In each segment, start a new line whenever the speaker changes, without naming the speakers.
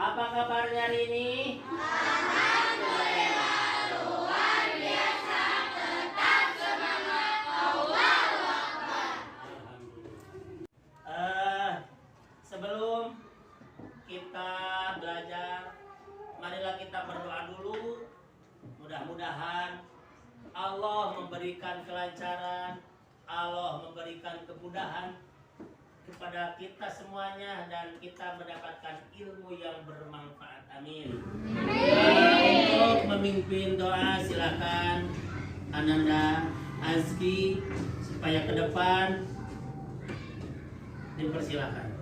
Apa kabarnya hari ini? Alhamdulillah, luar biasa, tetap semangat, Allahu Akbar. Sebelum kita belajar, marilah kita berdoa dulu. Mudah-mudahan Allah memberikan kelancaran, Allah memberikan kemudahan kepada kita semuanya dan kita mendapatkan ilmu yang bermanfaat. Amin. Untuk memimpin doa silakan Ananda Azki supaya ke depan dipersilakan.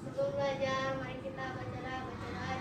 Sebelum belajar, mari kita baca doa dimulai.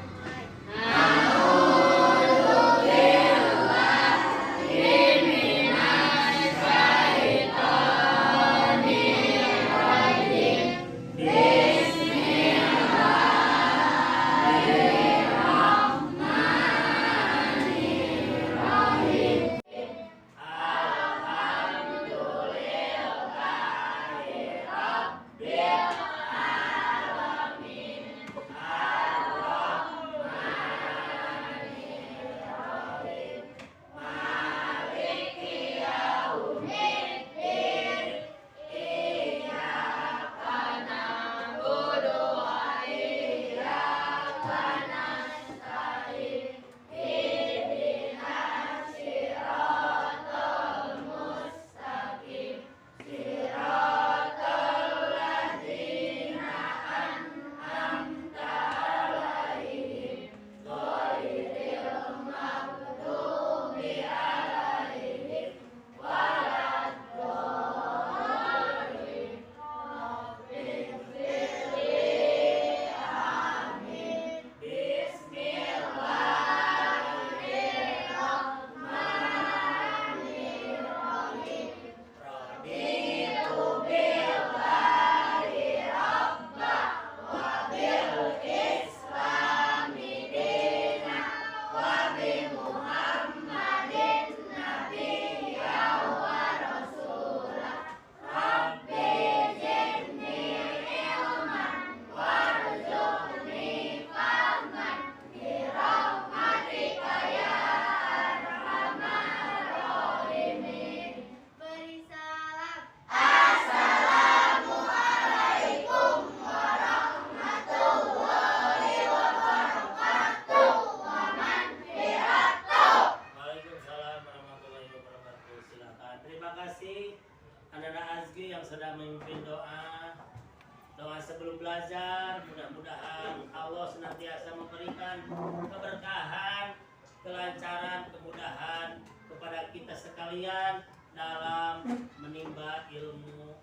Sebelum belajar, mudah-mudahan Allah senantiasa memberikan keberkahan, kelancaran, kemudahan kepada kita sekalian dalam menimba ilmu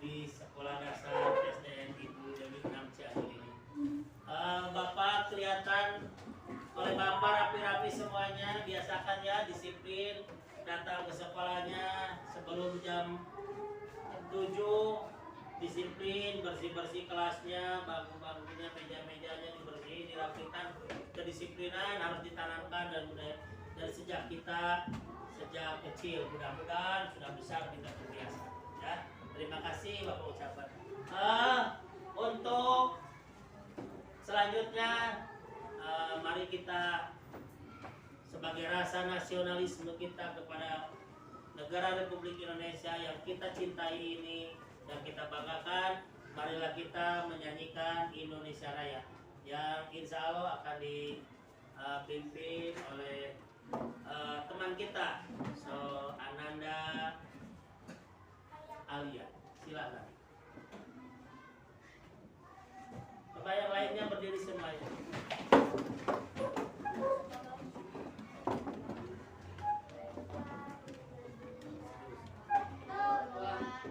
di Sekolah Dasar SDN Ibu Dewi 6 Cianjur ini. Bapak kelihatan oleh Bapak rapi-rapi semuanya, biasakan ya disiplin datang ke sekolahnya sebelum jam 7. Disiplin, bersih-bersih kelasnya, bangku-bangkunya, meja-mejanya dibersihin, dirapikan. Kedisiplinan harus ditanamkan dan dari sejak kecil. Mudah-mudahan sudah besar kita terbiasa. Ya, terima kasih Bapak ucapkan. Untuk selanjutnya, mari kita sebagai rasa nasionalisme kita kepada negara Republik Indonesia yang kita cintai ini dan kita banggakan, marilah kita menyanyikan Indonesia Raya yang insya Allah akan dipimpin oleh teman kita, Ananda Alia. Silakan. Bapak yang lainnya berdiri semuanya.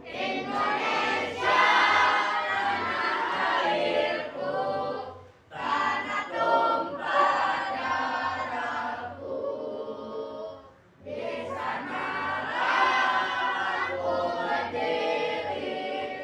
Di sana aku berdiri.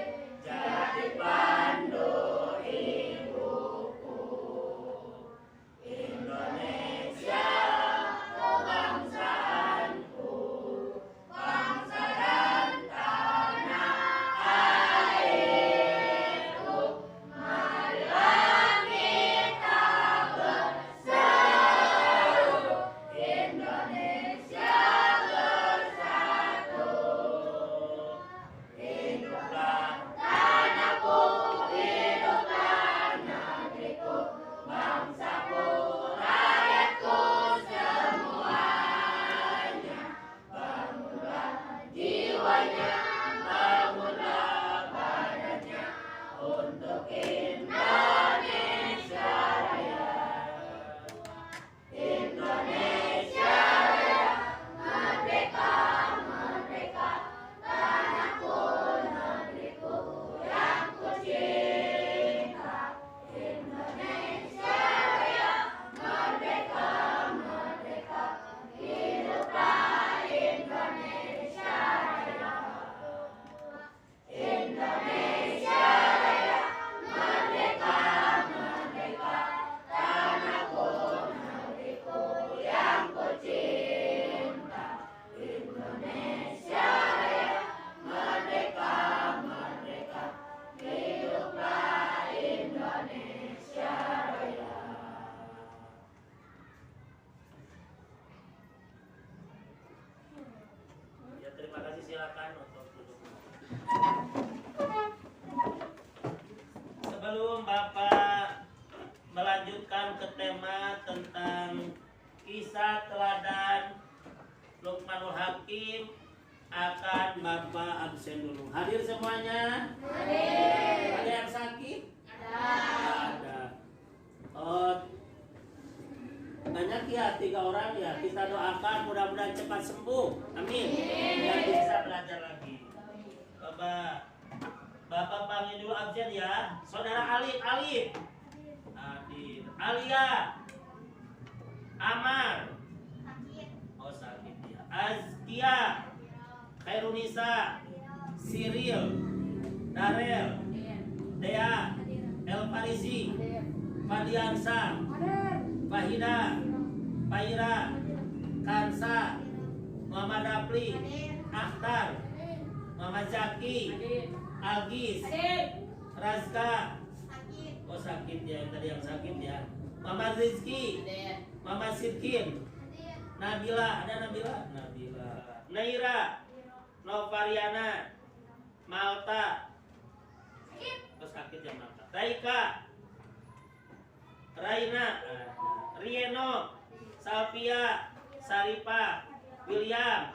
Lukmanul Hakim akan Bapak absen dulu. Hadir semuanya? Hadir. Ada yang sakit? Ada. Oh, banyak ya, 3 orang ya. Kita doakan mudah-mudahan cepat sembuh. Amin. Biar bisa belajar lagi. Bapak panggil dulu absen ya. Saudara Alif. Hadir. Alia. Amar. Oh sakit ya. Azkia. Khairunisa. Siril. Darel. Dea. El Farisi. Fadiansa. Fahida. Faira. Kansa. Muhammad Rapli. Akhtar. Muhammad Zaki. Agis. Razka. Oh sakit ya, yang tadi yang sakit ya. Muhammad Rizki. Muhammad Sirkin. Nabila, ada Nabila? Nabila. Naira. Novariana. Malta. Oh sakit ya Malta. Raika. Raina. Rieno. Salvia. Saripa. William.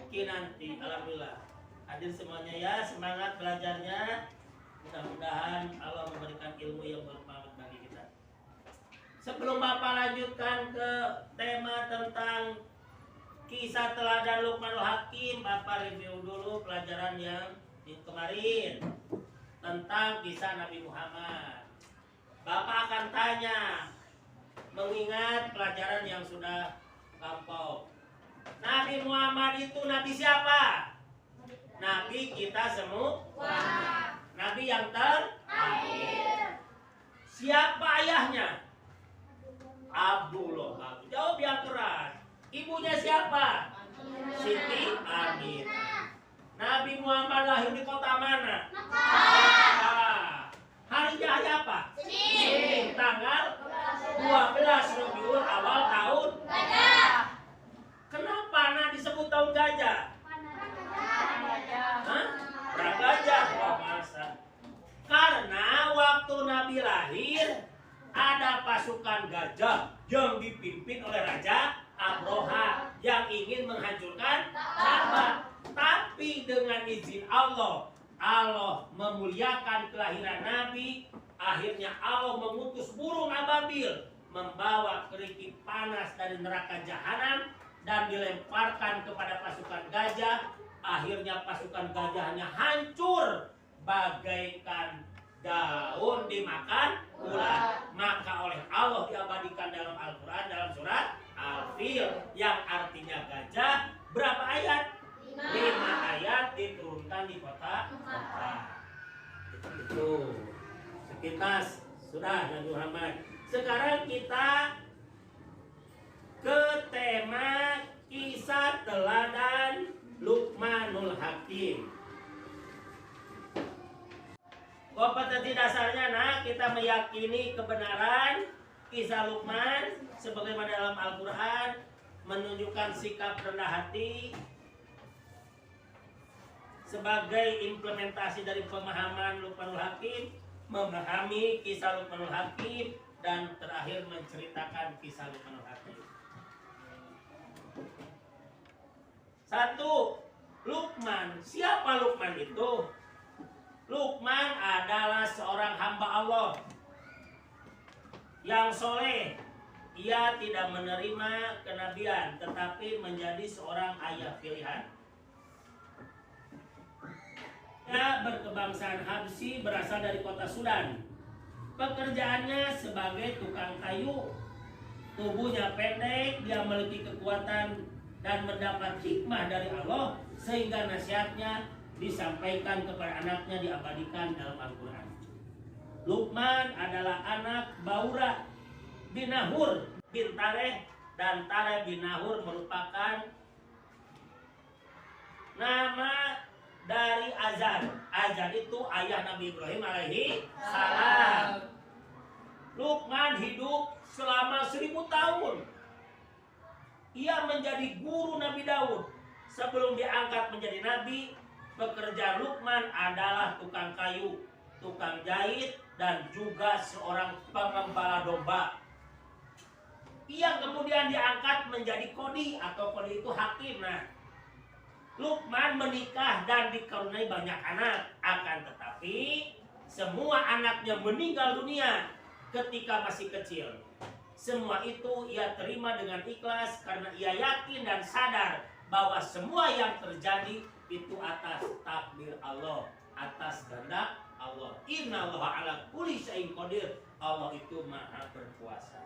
Kinanti. Alhamdulillah. Hadir semuanya ya, semangat belajarnya. Mudah-mudahan Allah memberikan ilmu yang bermanfaat bagi kita. Sebelum Bapak lanjutkan ke tema tentang kisah teladan Lukmanul Hakim, Bapak review dulu pelajaran yang kemarin tentang kisah Nabi Muhammad. Bapak akan tanya mengingat pelajaran yang sudah lampau. Nabi Muhammad itu nabi siapa? Nabi kita semua. Nabi yang terakhir. Siapa ayahnya? Abdullah. Jawab yang keras. Ibunya siapa? Siti Aminah. Nabi Muhammad lahir di kota mana? Makkah. Harinya hari apa? Senin. Tanggal 12 Rabiul Awal tahun gajah. Kenapa disebut tahun gajah? Gajah. Wah, masa. Karena waktu Nabi lahir ada pasukan gajah yang dipimpin oleh Raja Abroha yang ingin menghancurkan Ka'bah. Tapi dengan izin Allah memuliakan kelahiran Nabi. Akhirnya Allah mengutus burung ababil membawa kerikil panas dari neraka jahanam dan dilemparkan kepada pasukan gajah. Akhirnya pasukan gajahnya hancur bagaikan daun dimakan ular. Maka oleh Allah diabadikan dalam Al-Quran dalam surat Al-Fil yang artinya gajah. Berapa ayat? 5 ayat diturunkan di kota Makkah. Itu sekilas sudah Nabi Muhammad. Sekarang kita ke tema kisah teladan Lukmanul Hakim. Kompetensi dasarnya kita meyakini kebenaran kisah Lukman sebagaimana dalam Al-Quran menunjukkan sikap rendah hati sebagai implementasi dari pemahaman Lukmanul Hakim, memahami kisah Lukmanul Hakim, dan terakhir menceritakan kisah Lukmanul Hakim. 1. Lukman. Siapa Lukman itu? Lukman adalah seorang hamba Allah yang soleh. Ia tidak menerima kenabian, tetapi menjadi seorang ayah pilihan. Ia berkebangsaan Habsyi, berasal dari kota Sudan. Pekerjaannya sebagai tukang kayu. Tubuhnya pendek, dia memiliki kekuatan dan mendapat hikmah dari Allah sehingga nasihatnya disampaikan kepada anaknya diabadikan dalam Al-Quran. Lukman adalah anak Baura bin Nahur bin Tareh, dan Tareh bin Nahur merupakan nama dari Azar. Azar itu ayah Nabi Ibrahim alaihi salam. Lukman hidup selama 1000 tahun. Ia menjadi guru Nabi Daud. Sebelum diangkat menjadi nabi, pekerjaan Lukman adalah tukang kayu, tukang jahit, dan juga seorang pengembala domba. Ia kemudian diangkat menjadi kodi, atau kodi itu hakim. Nah, Luqman menikah dan dikaruniai banyak anak, akan tetapi semua anaknya meninggal dunia ketika masih kecil. Semua itu ia terima dengan ikhlas karena ia yakin dan sadar bahwa semua yang terjadi itu atas takdir Allah, atas kehendak Allah. Innallaha ala kulli syai'in qadir. Allah itu maha berkuasa.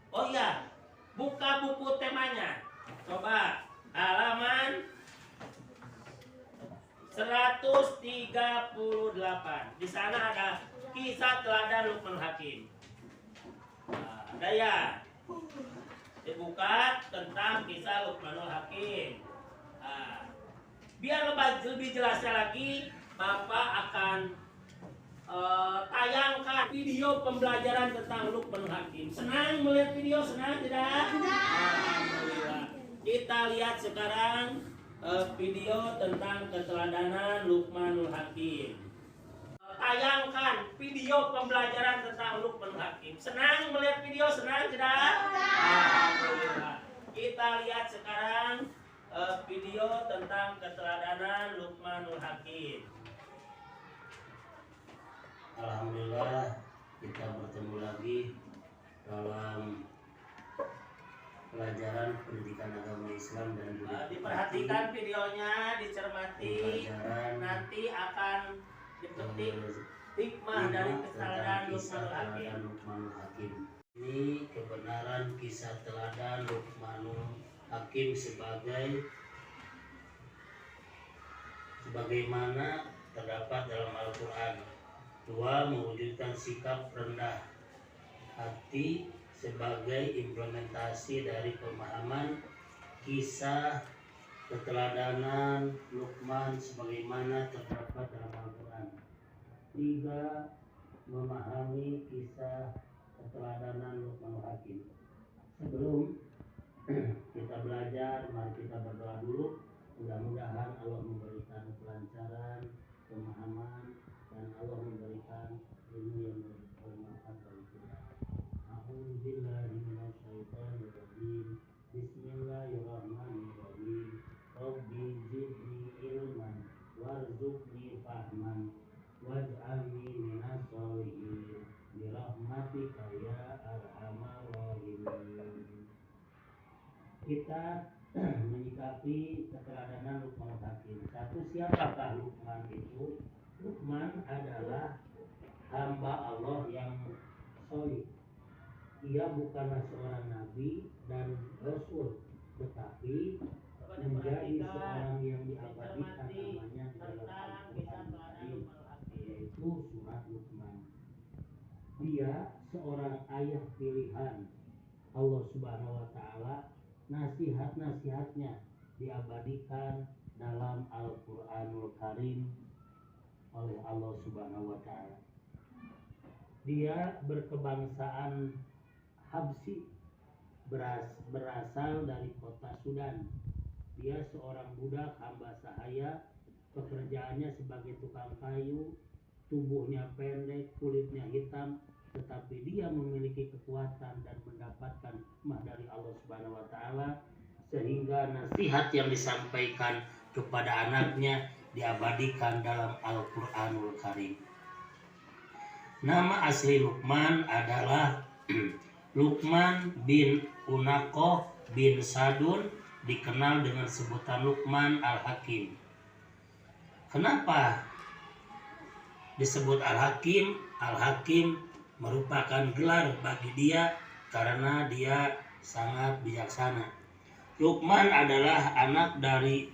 Oh iya, buka buku temanya. Coba halaman 138. Di sana ada kisah teladan Luqman Hakim. Nah, ada ya. Dibuka tentang kisah Luqmanul Hakim. Nah, biar lebih jelasnya lagi, Bapak akan tayangkan video pembelajaran tentang Luqmanul Hakim. Senang melihat video? Senang tidak? Alhamdulillah. Kita lihat sekarang video tentang keteladanan Luqmanul Hakim. Tayangkan video pembelajaran tentang Luqmanul Hakim. Senang melihat video? Senang tidak? Alhamdulillah. Kita lihat sekarang video tentang keteladanan Luqmanul Hakim.
Alhamdulillah, kita bertemu lagi dalam pelajaran pendidikan agama Islam dan budaya.
Diperhatikan videonya, dicermati, nanti akan dipetik hikmah dari kesalahan
Luqmanul Hakim. Ini kebenaran kisah teladan Luqmanul Hakim sebagaimana terdapat dalam Al-Quran. 2. Mewujudkan sikap rendah hati sebagai implementasi dari pemahaman kisah keteladanan Luqman sebagaimana terdapat dalam Al-Quran. 3. Memahami kisah keteladanan Luqmanul Hakim. Sebelum kita belajar, mari kita berdoa dulu. Mudah-mudahan Allah memberikan kelancaran, pemahaman, dan Allah memberikan ilmu yang bermanfaat bagi kita. A'udzubillahi minasyaitonirrajim. Bismillahirrahmanirrahim. Rabbi zidni ilman warzuqni fahman waj'alni minas sholihin birahmatika ya arhamar rahimin. Kita menyikapi keteladanan Luqmanul Hakim. 1. Siapakah Luqman itu? Luqman adalah hamba Allah yang solih. Ia bukanlah seorang nabi dan rasul, tetapi menjadi seorang yang diabadikan namanya di dalam Al-Quran, yaitu surat Luqman. Dia seorang ayah pilihan Allah Subhanahu wa Ta'ala. Nasihat-nasihatnya diabadikan dalam Al-Quranul Karim oleh Allah Subhanahu wa Ta'ala. Dia berkebangsaan Habsi, berasal dari kota Sudan. Dia seorang budak hamba sahaya, pekerjaannya sebagai tukang kayu, tubuhnya pendek, kulitnya hitam, tetapi dia memiliki kekuatan dan mendapatkan hikmah dari Allah Subhanahu wa Ta'ala, sehingga nasihat yang disampaikan kepada anaknya diabadikan dalam Al-Quranul Karim. Nama asli Luqman adalah Luqman bin Unaqoh bin Sadun, dikenal dengan sebutan Luqman Al-Hakim. Kenapa disebut Al-Hakim? Al-Hakim merupakan gelar bagi dia karena dia sangat bijaksana. Luqman adalah anak dari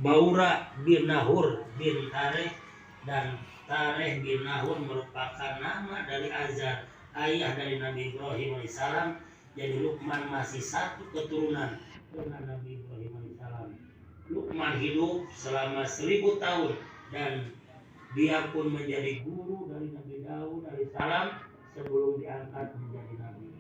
Baura bin Nahur bin Tareh, dan Tareh bin Nahur merupakan nama dari Azar, ayah dari Nabi Ibrahim alaihissalam. Jadi Luqman masih satu keturunan dengan Nabi Ibrahim alaihissalam. Luqman hidup selama 1000 tahun dan dia pun menjadi guru dari Nabi Daud alaihissalam sebelum diangkat menjadi nabi.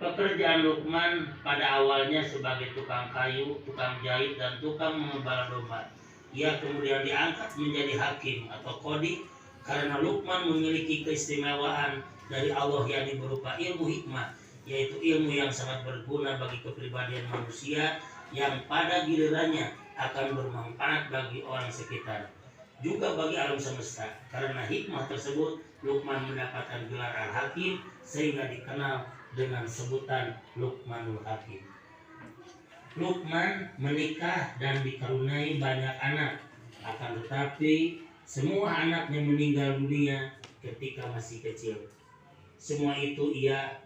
Pekerjaan Luqman pada awalnya sebagai tukang kayu, tukang jahit, dan tukang mengembala domba. Ia kemudian diangkat menjadi hakim atau qadi karena Luqman memiliki keistimewaan dari Allah yang berupa ilmu hikmah yaitu ilmu yang sangat berguna bagi kepribadian manusia yang pada gilirannya akan bermanfaat bagi orang sekitar, juga bagi alam semesta. Karena hikmah tersebut, Luqman mendapatkan gelar Al-Hakim sehingga dikenal dengan sebutan Luqmanul Hakim. Luqman menikah dan dikaruniai banyak anak, akan tetapi semua anaknya meninggal dunia ketika masih kecil. Semua itu ia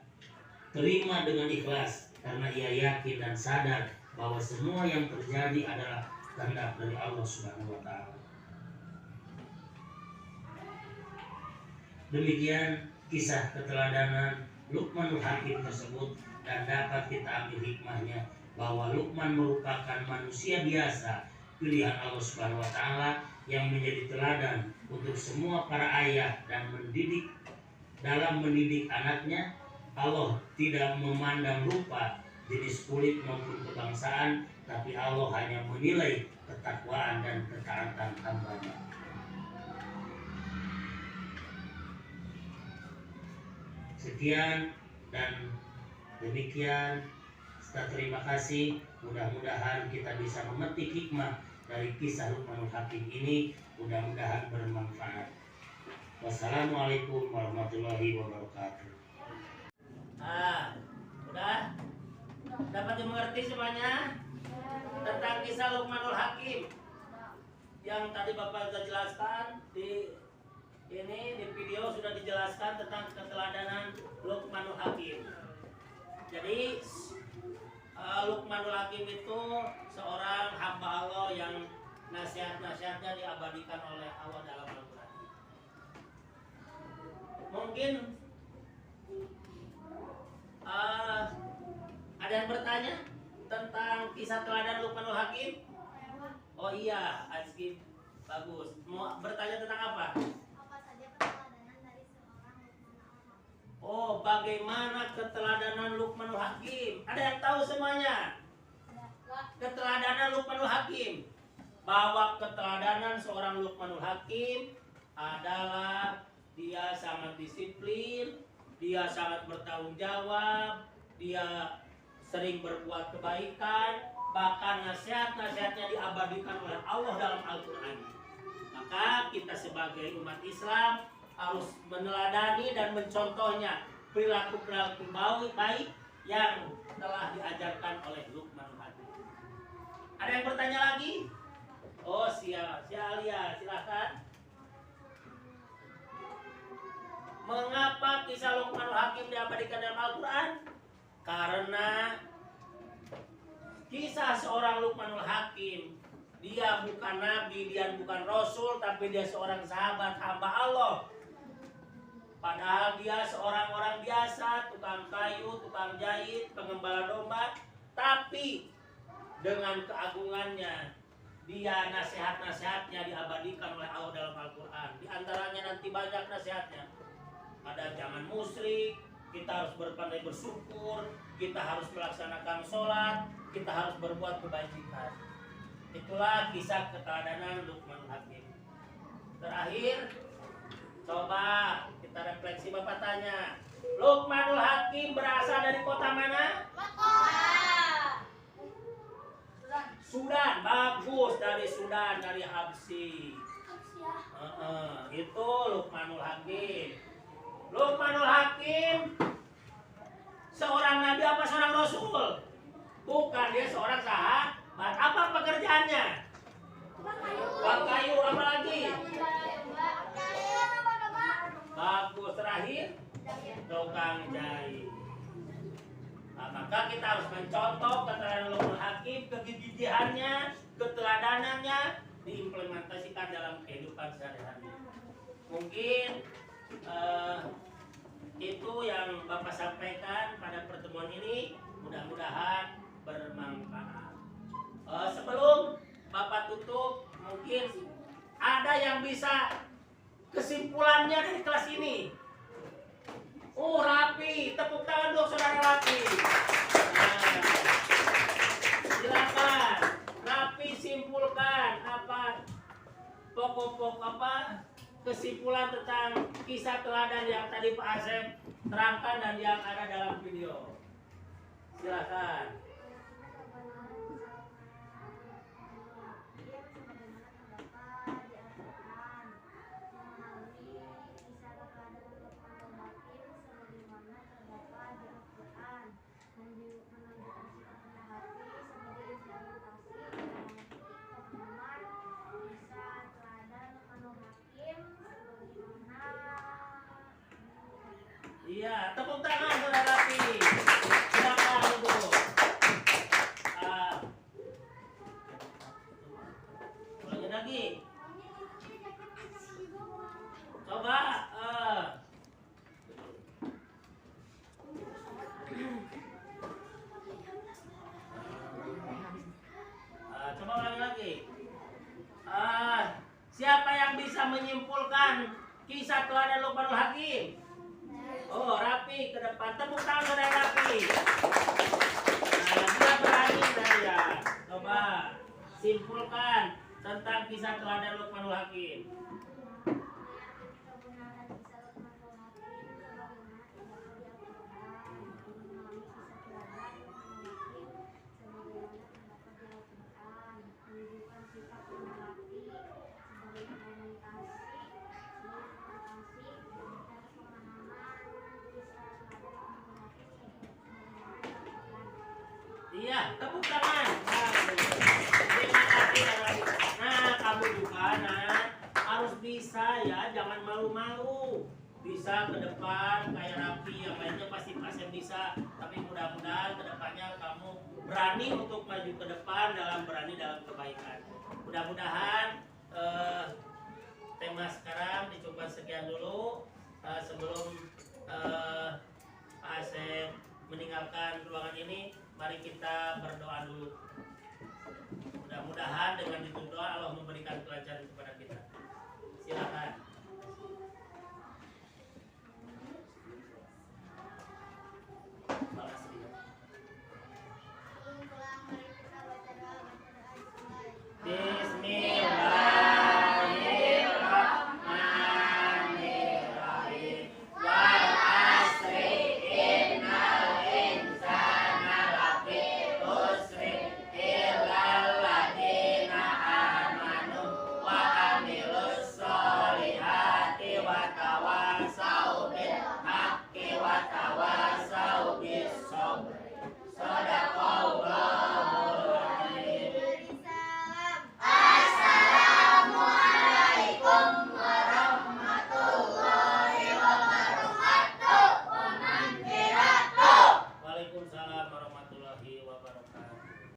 terima dengan ikhlas karena ia yakin dan sadar bahwa semua yang terjadi adalah kehendak dari Allah Subhanahu wa taala. Demikian kisah keteladanan Luqmanul Hakim tersebut, dan dapat kita ambil hikmahnya bahwa Luqman merupakan manusia biasa pilihan Allah Subhanahu wa taala yang menjadi teladan untuk semua para ayah dan dalam mendidik anaknya. Allah tidak memandang rupa, jenis kulit maupun kebangsaan, tapi Allah hanya menilai ketakwaan dan ketaatan hamba-Nya. Sekian dan demikian. Terima kasih. Mudah-mudahan kita bisa memetik hikmah dari kisah Luqmanul Hakim ini. Mudah-mudahan bermanfaat. Wassalamualaikum warahmatullahi wabarakatuh.
Udah? Dapat dimengerti semuanya tentang kisah Luqmanul Hakim yang tadi Bapak sudah jelaskan di video sudah dijelaskan tentang keteladanan Luqmanul Hakim. Jadi Luqmanul Hakim itu seorang hamba Allah yang nasihat-nasihatnya diabadikan oleh Allah dalam Al-Quran. Mungkin ada yang bertanya tentang kisah teladan Luqmanul Hakim? Oh iya, Azki, bagus. Mau bertanya tentang apa?
Apa saja keteladanan dari seorang Luqman?
Oh, bagaimana keteladanan Luqmanul Hakim? Ada yang tahu semuanya? Keteladanan Luqmanul Hakim. Bahwa keteladanan seorang Luqmanul Hakim adalah dia sangat disiplin, dia sangat bertanggung jawab, dia sering berbuat kebaikan, bahkan nasihat-nasihatnya diabadikan oleh Allah dalam Al-Quran. Maka kita sebagai umat Islam harus meneladani dan mencontohnya perilaku-perilaku baik yang telah diajarkan oleh Luqmanul Hakim. Ada yang bertanya lagi? Oh, si Alia, silakan. Mengapa kisah Luqmanul Hakim diabadikan dalam Al-Quran? Karena kisah seorang Luqmanul Hakim, dia bukan nabi, dia bukan rasul, tapi dia seorang sahabat hamba Allah. Padahal dia seorang orang biasa, tukang kayu, tukang jahit, pengembala domba, tapi dengan keagungannya, dia nasihat-nasihatnya diabadikan oleh Allah dalam Al-Quran. Di antaranya nanti banyak nasihatnya. Ada jangan musyrik, kita harus berpandai bersyukur, kita harus melaksanakan sholat, kita harus berbuat kebajikan. Itulah kisah keteladanan Luqmanul Hakim. Terakhir, coba kita refleksi. Bapak tanya, Luqmanul Hakim berasal dari kota mana? Sudan. Bagus, dari Sudan, dari Habsyi. Itu Luqmanul Hakim. Luqmanul Hakim seorang nabi apa seorang rasul? Bukan, dia seorang sahabat. Apa pekerjaannya? Tukang kayu, apa lagi? Bagus. Terakhir, tukang jahit. Nah, maka kita harus mencontoh keteladanan Luqmanul Hakim, kegigihannya, keteladanannya diimplementasikan dalam kehidupan sehari-hari. Mungkin itu yang Bapak sampaikan pada pertemuan ini, mudah-mudahan bermanfaat. Sebelum Bapak tutup, mungkin ada yang bisa kesimpulannya dari kelas ini. Oh, rapi, tepuk tangan dong saudara rapi. Nah, silakan, rapi simpulkan apa pokok-pokok apa kesimpulan tentang kisah teladan yang tadi Pak Asep terangkan dan yang ada dalam video. Silakan. Iya, tepuk tangan saudara Rapi. Silakan untuk. Ulangi lagi. Coba. Coba ulangi lagi. Siapa yang bisa menyimpulkan kisah teladan Luqmanul Hakim? Oh, Rapi ke depan. Tepuk tangan saudara Rapi. Dia berani saya. Coba simpulkan tentang kisah teladan Luqmanul Hakim. Iya, tepuk tangan. Terima kasih. Nah, kamu juga harus bisa ya, jangan malu-malu. Bisa ke depan kayak Rapi, yang lainnya pasti bisa. Tapi mudah-mudahan ke depannya kamu berani untuk maju ke depan berani dalam kebaikan. Mudah-mudahan tema sekarang dicoba sekian dulu sebelum Pak Asep meninggalkan ruangan ini. Mari kita berdoa dulu. Mudah-mudahan dengan